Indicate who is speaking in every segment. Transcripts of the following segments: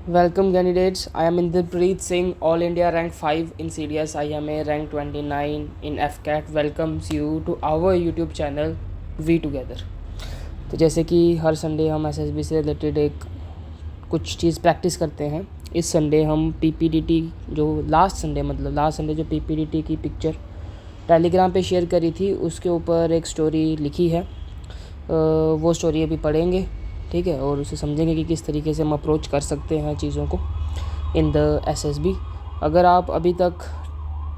Speaker 1: Welcome candidates. I am Inderpreet Singh, All India rank 5 in CDS IMA, rank 29 in FCAT. Welcomes you to our YouTube channel We Together. तो जैसे कि हर Sunday हम SSB से related एक कुछ चीज़ practice करते हैं। इस संडे हम PPDT जो लास्ट संडे जो PPDT की पिक्चर टेलीग्राम पे शेयर करी थी उसके ऊपर एक स्टोरी लिखी है। वो स्टोरी अभी पढ़ेंगे, ठीक है, और उसे समझेंगे कि किस तरीके से हम अप्रोच कर सकते हैं चीज़ों को इन द SSB। अगर आप अभी तक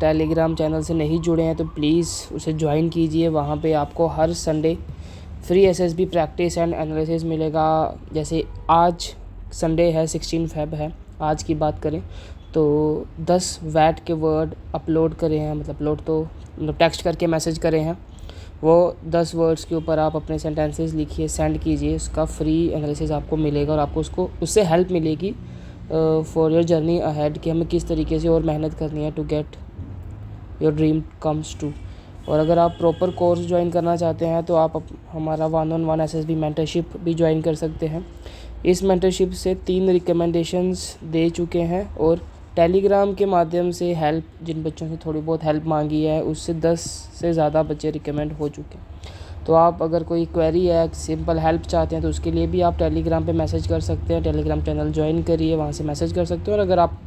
Speaker 1: टेलीग्राम चैनल से नहीं जुड़े हैं तो प्लीज़ उसे ज्वाइन कीजिए। वहाँ पे आपको हर Sunday free SSB practice and analysis मिलेगा। जैसे आज संडे है, 16 फेब है, आज की बात करें तो 10 वैट के वर्ड अपलोड करे हैं, मतलब टेक्स्ट करके मैसेज करे हैं। वो 10 वर्ड्स के ऊपर आप अपने सेंटेंसेस लिखिए, सेंड कीजिए, उसका फ्री एनालिसिस आपको मिलेगा और आपको उससे हेल्प मिलेगी फॉर योर जर्नी अहेड कि हमें किस तरीके से और मेहनत करनी है to get your dream comes true. और अगर आप प्रॉपर कोर्स ज्वाइन करना चाहते हैं तो आप हमारा 1-on-1 SSB मेंटरशिप भी ज्वाइन कर सकते हैं। इस मेंटरशिप से 3 रिकमेंडेशंस दे चुके हैं और टेलीग्राम के माध्यम से हेल्प, जिन बच्चों से थोड़ी बहुत हेल्प मांगी है उससे 10 से ज़्यादा बच्चे रिकमेंड हो चुके हैं। तो आप अगर कोई क्वेरी है, सिंपल हेल्प चाहते हैं तो उसके लिए भी आप टेलीग्राम पे मैसेज कर सकते हैं। टेलीग्राम चैनल ज्वाइन करिए, वहाँ से मैसेज कर सकते हो। और अगर आप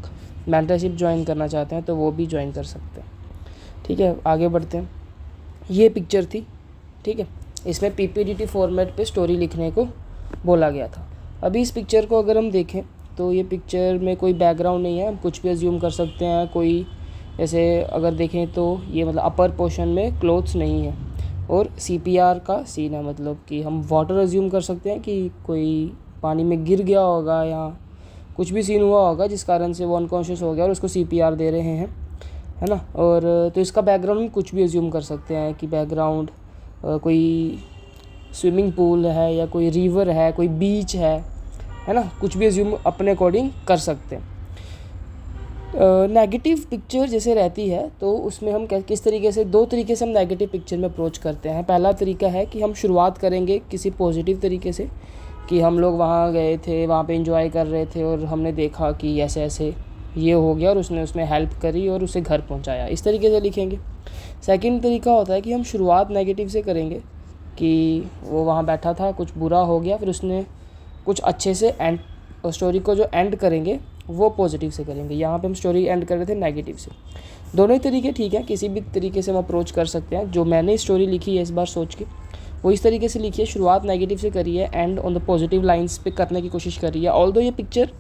Speaker 1: मेंटरशिप ज्वाइन करना चाहते हैं तो वो भी ज्वाइन कर सकते हैं, ठीक है। आगे बढ़ते हैं। ये पिक्चर थी, ठीक है, इसमें PPDT फॉर्मेट पे स्टोरी लिखने को बोला गया था। अभी इस पिक्चर को अगर हम देखें तो ये पिक्चर में कोई बैकग्राउंड नहीं है, हम कुछ भी अज्यूम कर सकते हैं। कोई जैसे अगर देखें तो ये मतलब अपर पोर्शन में क्लोथ्स नहीं है और CPR का सीन है, मतलब कि हम वाटर अज्यूम कर सकते हैं कि कोई पानी में गिर गया होगा या कुछ भी सीन हुआ होगा जिस कारण से वो अनकॉन्शियस हो गया और उसको CPR दे रहे हैं, है ना। और तो इसका बैकग्राउंड हम कुछ भी अज्यूम कर सकते हैं कि बैकग्राउंड कोई स्विमिंग पूल है या कोई रिवर है, कोई बीच है ना, कुछ भी अज्यूम अपने अकॉर्डिंग कर सकते हैं। नेगेटिव पिक्चर जैसे रहती है तो उसमें हम किस तरीके से, 2 तरीके से हम नेगेटिव पिक्चर में अप्रोच करते हैं। पहला तरीका है कि हम शुरुआत करेंगे किसी पॉजिटिव तरीके से कि हम लोग वहाँ गए थे, वहाँ पे एंजॉय कर रहे थे और हमने देखा कि ऐसे ऐसे ये हो गया और उसने उसमें हेल्प करी और उसे घर पहुँचाया, इस तरीके से लिखेंगे। सेकंड तरीका होता है कि हम शुरुआत नेगेटिव से करेंगे कि वो वहाँ बैठा था, कुछ बुरा हो गया, फिर उसने कुछ अच्छे से एंड स्टोरी को जो एंड करेंगे वो पॉजिटिव से करेंगे। यहाँ पे हम स्टोरी एंड कर रहे थे नेगेटिव से। दोनों ही तरीके ठीक है, किसी भी तरीके से हम अप्रोच कर सकते हैं। जो मैंने स्टोरी लिखी है इस बार सोच के वो इस तरीके से लिखी है, शुरुआत नेगेटिव से करी है, and on the positive lines पे करने की कोशिश करी है। ऑल्दो ये पिक्चर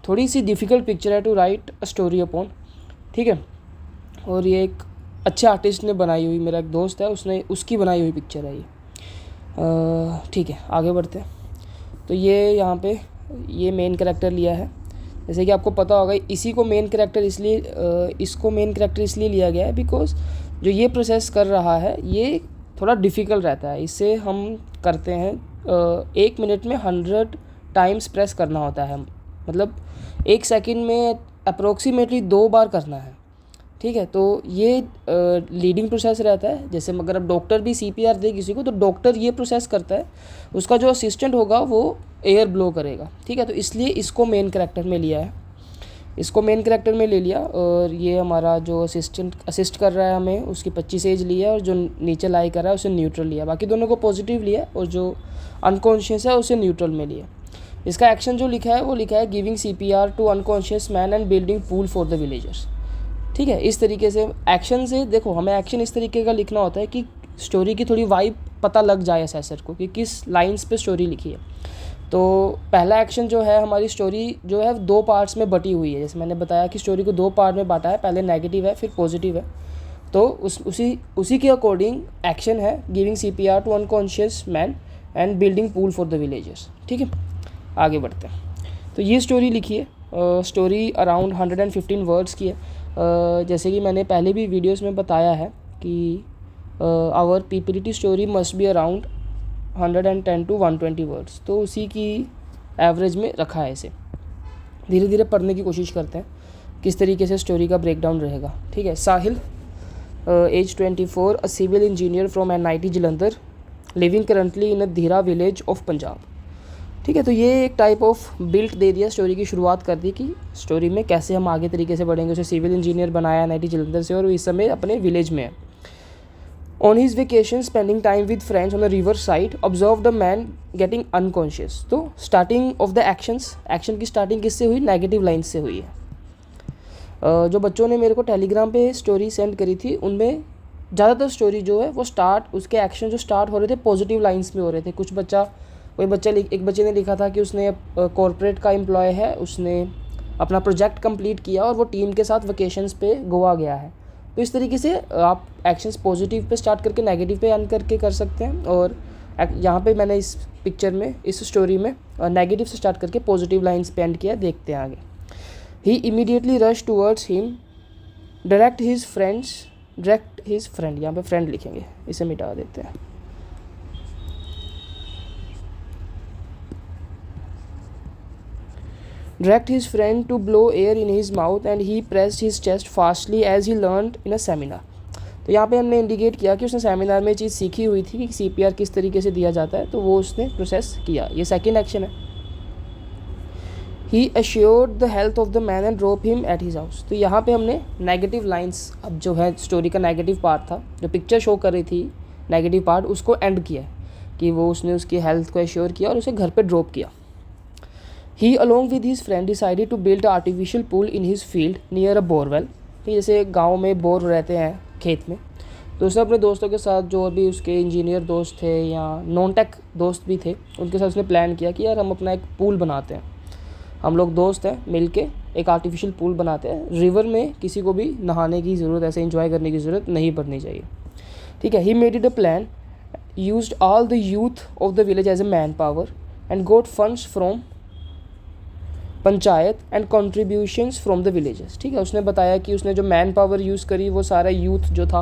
Speaker 1: थोड़ी सी डिफ़िकल्ट पिक्चर है to write a story upon, ठीक है। और ये एक अच्छे आर्टिस्ट ने बनाई हुई, मेरा एक दोस्त है उसकी बनाई हुई पिक्चर है ये, ठीक है। आगे बढ़ते हैं। तो ये यहाँ पे ये मेन कैरेक्टर लिया है, जैसे कि आपको पता होगा इसको मेन कैरेक्टर इसलिए लिया गया है बिकॉज जो ये प्रोसेस कर रहा है ये थोड़ा डिफ़िकल्ट रहता है। इससे हम करते हैं 1 मिनट में 100 टाइम्स प्रेस करना होता है, मतलब 1 सेकंड में अप्रोक्सीमेटली 2 बार करना है, ठीक है। तो ये लीडिंग प्रोसेस रहता है। जैसे अगर अब डॉक्टर भी CPR दे किसी को तो डॉक्टर ये प्रोसेस करता है, उसका जो असिस्टेंट होगा वो एयर ब्लो करेगा, ठीक है। तो इसलिए इसको मेन कैरेक्टर में लिया है, इसको मेन कैरेक्टर में ले लिया। और ये हमारा जो असिस्ट कर रहा है हमें, उसकी 25 एज लिया और जो नीचे लाई कर रहा है उसे न्यूट्रल लिया, बाकी दोनों को पॉजिटिव लिया और जो अनकॉन्शियस है उसे न्यूट्रल में लिया। इसका एक्शन जो लिखा है वो लिखा है giving CPR to unconscious man and building pool for the villagers, ठीक है। इस तरीके से एक्शन से देखो, हमें एक्शन इस तरीके का लिखना होता है कि स्टोरी की थोड़ी वाइब पता लग जाए असेसर को कि किस लाइंस पे स्टोरी लिखी है। तो पहला एक्शन जो है, हमारी स्टोरी जो है 2 पार्ट्स में बटी हुई है। जैसे मैंने बताया कि स्टोरी को 2 पार्ट में बांटा है, पहले नेगेटिव है फिर पॉजिटिव है। तो उसी के अकॉर्डिंग एक्शन है giving CPR to unconscious man and building pool for the villagers, ठीक है। आगे बढ़ते हैं। तो ये स्टोरी लिखी है, स्टोरी अराउंड 115 वर्ड्स की है। जैसे कि मैंने पहले भी वीडियोस में बताया है कि our PPDT story must be around 110 to 120 words, तो उसी की एवरेज में रखा है इसे। धीरे धीरे पढ़ने की कोशिश करते हैं किस तरीके से स्टोरी का ब्रेकडाउन रहेगा, ठीक है। Sahil, age 24, a civil engineer from NIT Jalandhar, living currently in a Dhira village of Punjab. ठीक है, तो ये एक टाइप ऑफ बिल्ट दे दिया, स्टोरी की शुरुआत कर दी कि स्टोरी में कैसे हम आगे तरीके से बढ़ेंगे। उसे सिविल इंजीनियर बनाया NIT जलंधर से और इस समय अपने विलेज में है। On his vacation spending time with friends on the river side observe the man getting unconscious. तो स्टार्टिंग ऑफ द एक्शन की स्टार्टिंग किससे हुई? नेगेटिव लाइन्स से हुई है। जो बच्चों ने मेरे को टेलीग्राम पे स्टोरी सेंड करी थी उनमें ज़्यादातर स्टोरी जो है वो उसके एक्शन जो स्टार्ट हो रहे थे पॉजिटिव लाइन्स में हो रहे थे। एक बच्चे ने लिखा था कि उसने कॉर्पोरेट का एम्प्लॉय है, उसने अपना प्रोजेक्ट कंप्लीट किया और वो टीम के साथ वेकेशंस पे गोवा गया है। तो इस तरीके से आप एक्शंस पॉजिटिव पे स्टार्ट करके नेगेटिव पे एंड करके कर सकते हैं। और यहाँ पे मैंने इस पिक्चर में, इस स्टोरी में नेगेटिव से स्टार्ट करके पॉजिटिव लाइन्स पे एंड किया। देखते हैं आगे। He immediately rush towards him direct his friend, यहाँ पे फ्रेंड लिखेंगे, इसे मिटा देते हैं। Dragged his friend to blow air in his mouth and he pressed his chest fastly as he learned in a seminar। तो यहाँ पे हमने इंडिकेट किया कि उसने सेमिनार में चीज़ सीखी हुई थी कि CPR किस तरीके से दिया जाता है, तो वो उसने प्रोसेस किया। ये सेकंड एक्शन है। He assured the health of the man and drove him at his house। तो यहाँ पे हमने नेगेटिव लाइंस, अब जो है स्टोरी का नेगेटिव पार्ट था, जो पिक्चर शो कर रही थी नेगेटिव पार्ट, उसको एंड किया कि वो उसने उसकी हेल्थ को एश्योर किया और उसे घर पे ड्रॉप किया। He along with his friend decided to build an artificial pool in his field near a borewell। जैसे गांव में बोर रहते हैं खेत में, तो उसने अपने दोस्तों के साथ, जो भी उसके इंजीनियर दोस्त थे या नॉन टेक दोस्त भी थे, उनके साथ उसने प्लान किया कि यार हम अपना एक पूल बनाते हैं। हम लोग दोस्त हैं, मिलके एक आर्टिफिशियल पूल बनाते हैं। रिवर में किसी को भी नहाने की ज़रूरत, ऐसे इंजॉय करने की ज़रूरत नहीं पड़नी चाहिए। ठीक है। He made it a plan, used all the youth of the village as a man power and got funds from panchayat and contributions from the villages. ठीक है। उसने बताया कि उसने जो मैन पावर यूज़ करी, वो सारा यूथ जो था,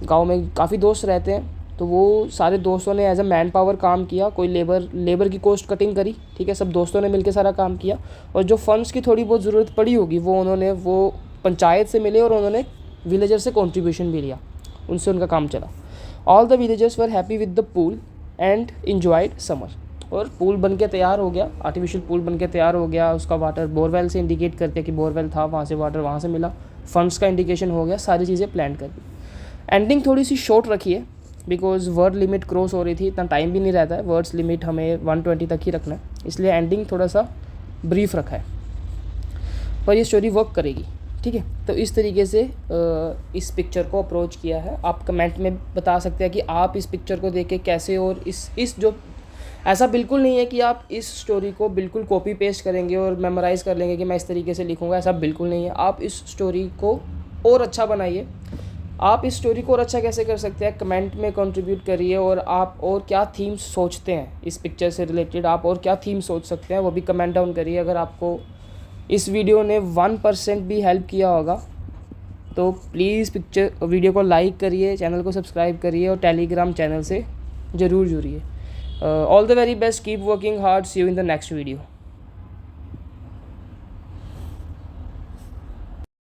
Speaker 1: गांव में काफ़ी दोस्त रहते हैं, तो वो सारे दोस्तों ने एज अ मैन पावर काम किया। कोई लेबर की कॉस्ट कटिंग करी। ठीक है। सब दोस्तों ने मिलकर सारा काम किया और जो फंड्स की थोड़ी बहुत ज़रूरत पड़ी होगी वो पंचायत से मिले और उन्होंने विलेजर से कॉन्ट्रीब्यूशन भी लिया, उनसे उनका काम चला। All the villagers were happy with the pool and enjoyed summer. और पूल बन के तैयार हो गया, आर्टिफिशियल पूल बन के तैयार हो गया। उसका वाटर बोरवेल से इंडिकेट करके कि बोरवेल था, वहाँ से वाटर वहाँ से मिला, फंड्स का इंडिकेशन हो गया, सारी चीज़ें प्लान कर दी। एंडिंग थोड़ी सी शॉर्ट रखी है बिकॉज वर्ड लिमिट क्रॉस हो रही थी, इतना टाइम भी नहीं रहता है, वर्ड्स लिमिट हमें 120 तक ही रखना है, इसलिए एंडिंग थोड़ा सा ब्रीफ रखा है, पर ये स्टोरी वर्क करेगी। ठीक है। तो इस तरीके से इस पिक्चर को अप्रोच किया है। आप कमेंट में बता सकते हैं कि आप इस पिक्चर को देख के कैसे, और इस जो ऐसा बिल्कुल नहीं है कि आप इस स्टोरी को बिल्कुल कॉपी पेस्ट करेंगे और मेमोराइज़ कर लेंगे कि मैं इस तरीके से लिखूँगा, ऐसा बिल्कुल नहीं है। आप इस स्टोरी को और अच्छा बनाइए। आप इस स्टोरी को और अच्छा कैसे कर सकते हैं, कमेंट में कंट्रीब्यूट करिए। और आप और क्या थीम सोचते हैं इस पिक्चर से रिलेटेड, आप और क्या थीम सोच सकते हैं, वो भी कमेंट डाउन करिए। अगर आपको इस वीडियो ने 1% भी हेल्प किया होगा तो प्लीज़ वीडियो को लाइक करिए, चैनल को सब्सक्राइब करिए और टेलीग्राम चैनल से ज़रूर जुड़िए। All the very best, keep working hard, see you in the next video।